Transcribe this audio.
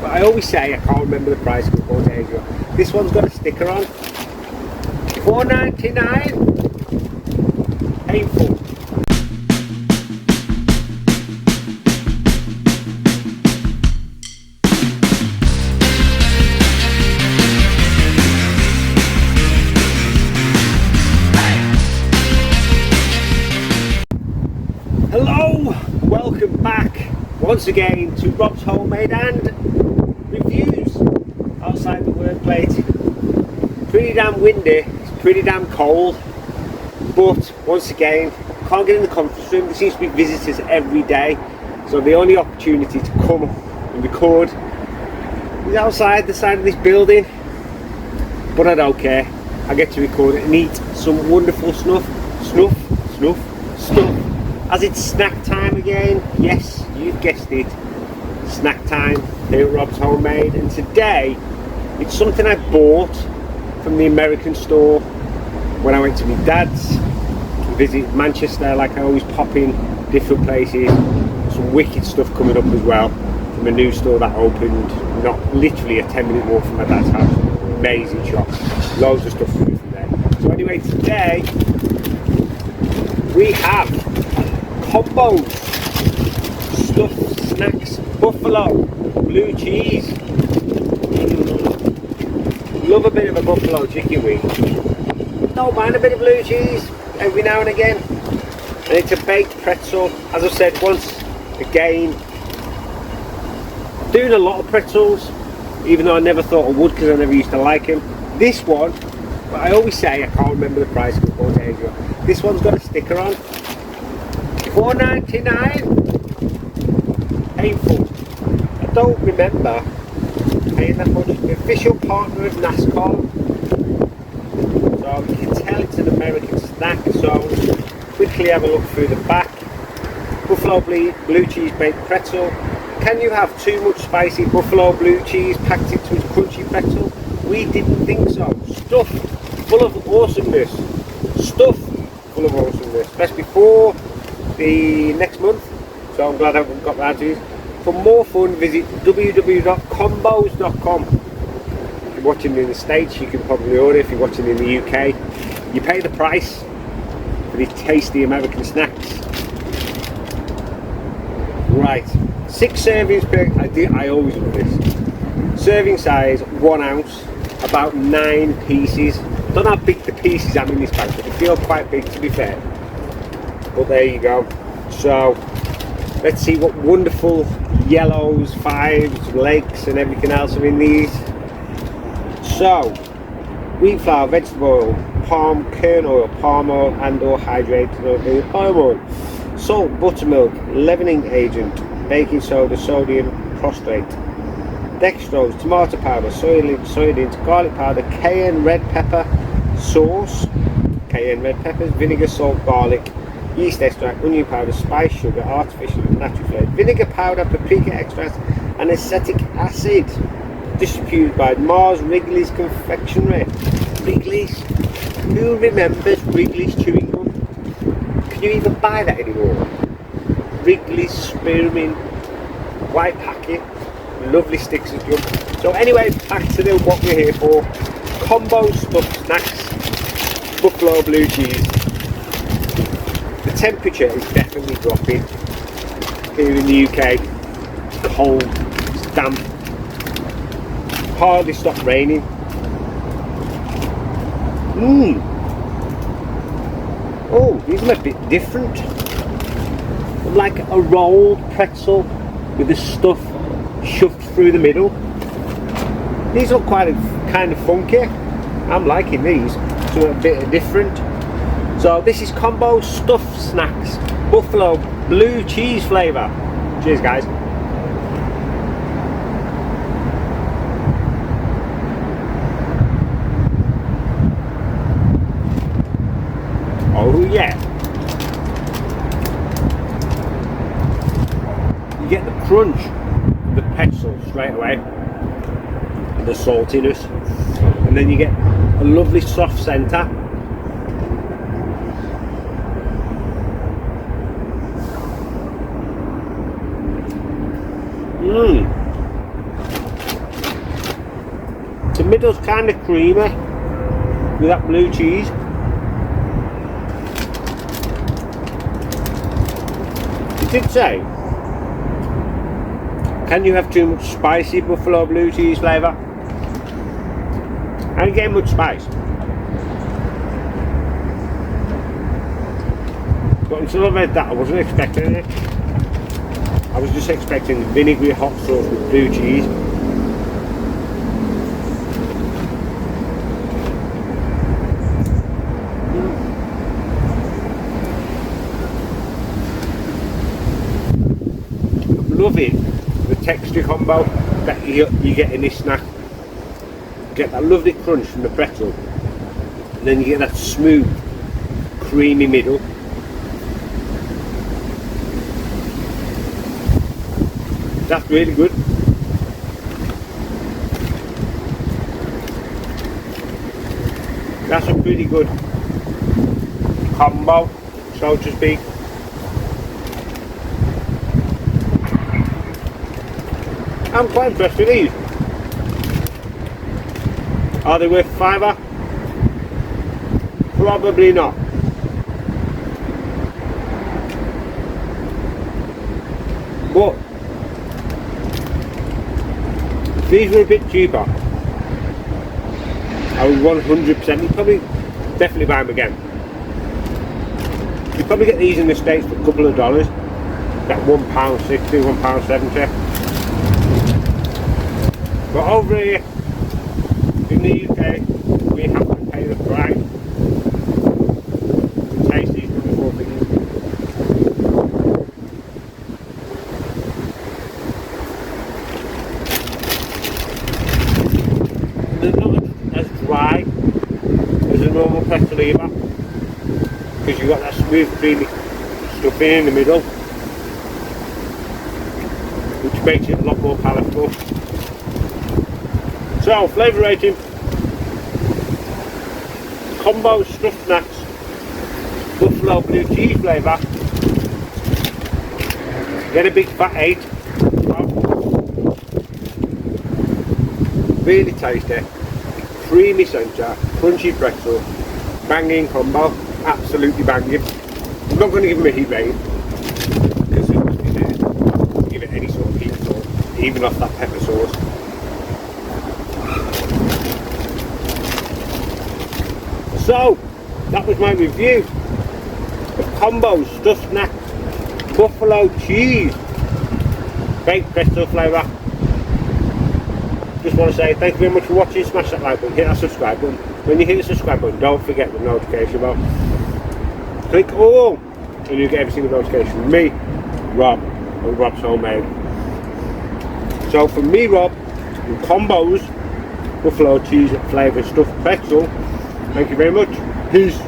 but I always say I can't remember the price of the days ago. This one's got a sticker on. $4.99. Painful. Hello, welcome back once again to Rob's Homemade and Reviews outside the workplace. Pretty damn windy, it's pretty damn cold, but once again, can't get in the conference room. There seems to be visitors every day, so the only opportunity to come and record is outside the side of this building, but I don't care. I get to record it and eat some wonderful stuff, as it's snack time again. Yes, you've guessed it, snack time here at Rob's Homemade, and today it's something I bought from the American store when I went to my dad's to visit Manchester. Like I always pop in different places. Some wicked stuff coming up as well from a new store that opened not literally a 10-minute walk from my dad's house. Amazing shop, loads of stuff coming from there. So anyway, today we have combos, stuffed snacks, buffalo, blue cheese. Love a bit of a buffalo chicken wing. Don't mind a bit of blue cheese every now and again. And it's a baked pretzel. As I said once again, doing a lot of pretzels, even though I never thought I would because I never used to like them. This one, but I always say I can't remember the price of the days ago. This one's got a sticker on. $4.99. Painful. I don't remember paying that much. The official partner of NASCAR. So you can tell it's an American snack. So quickly have a look through the back. Buffalo blue cheese baked pretzel. Can you have too much spicy buffalo blue cheese packed into a crunchy pretzel? We didn't think so. Stuffed full of awesomeness. Stuffed full of awesomeness. Best before the next month, so I'm glad I haven't got that to you. For more fun, visit www.combos.com. If you're watching in the States, you can probably order. If you're watching in the UK, you pay the price for these tasty American snacks. Right, 6 servings per. I always love this. Serving size 1 ounce, about 9 pieces. Don't know how big the pieces are in this bag, but they feel quite big to be fair. But there you go. So let's see what wonderful yellows, 5s, legs and everything else are in these. So wheat flour, vegetable oil, palm kernel oil, palm oil and or hydrated palm oil, salt, buttermilk, leavening agent, baking soda, sodium prostrate, dextrose, tomato powder, soy beans, garlic powder, cayenne red pepper sauce, cayenne red peppers, vinegar, salt, garlic, yeast extract, onion powder, spice, sugar, artificial and natural flavour, vinegar powder, paprika extract and acetic acid. Distributed by Mars Wrigley's Confectionery. Wrigley's? Who remembers Wrigley's chewing gum? Can you even buy that anymore? Wrigley's spearmint, white packet, lovely sticks of gum. So anyway, back to what we're here for. Combo stuffed snacks, buffalo blue cheese. The temperature is definitely dropping here in the UK. It's cold, it's damp, hardly stopped raining. Oh, these are a bit different. Like a rolled pretzel with the stuff shoved through the middle. These look quite kind of funky. I'm liking these, so a bit different. So this is combo stuffed snacks, buffalo blue cheese flavour. Cheers guys. Oh yeah. You get the crunch of the pretzel straight away, the saltiness, and then you get a lovely soft centre. The middle's kind of creamy with that blue cheese. It did say, can you have too much spicy buffalo blue cheese flavour? I didn't get much spice. But until I read that, I wasn't expecting it. I was just expecting vinegary hot sauce with blue cheese. I'm loving the texture combo that you get in this snack. You get that lovely crunch from the pretzel, and then you get that smooth, creamy middle. That's really good. That's a pretty good combo, so to speak. I'm quite impressed with these. Are they worth a £5? Probably not. But if these were a bit cheaper, I would 100%, definitely buy them again. You probably get these in the States for a couple of dollars, like £1.60, £1.70. But over here in the UK, we have to pay the price to taste these wonderful things. They're not as dry as a normal pretzel either, because you've got that smooth creamy stuffing in the middle, which makes it a lot more palatable. So, flavour rating: combo stuffed snacks, buffalo blue cheese flavour. Get a big fat 8. Really tasty, creamy centre, crunchy pretzel, banging combo, absolutely banging. I'm not going to give them a heat rating because it must be there to give it any sort of heat at all, even off that pepper sauce. So, that was my review of combo stuffed snacks, buffalo cheese, baked pretzel flavour. Just want to say thank you very much for watching. Smash that like button, hit that subscribe button. When you hit the subscribe button, don't forget the notification bell. Click all and you get every single notification from me, Rob, and Rob's Homemade. So from me, Rob, and combos, buffalo cheese flavour stuffed pretzel, thank you very much. Peace.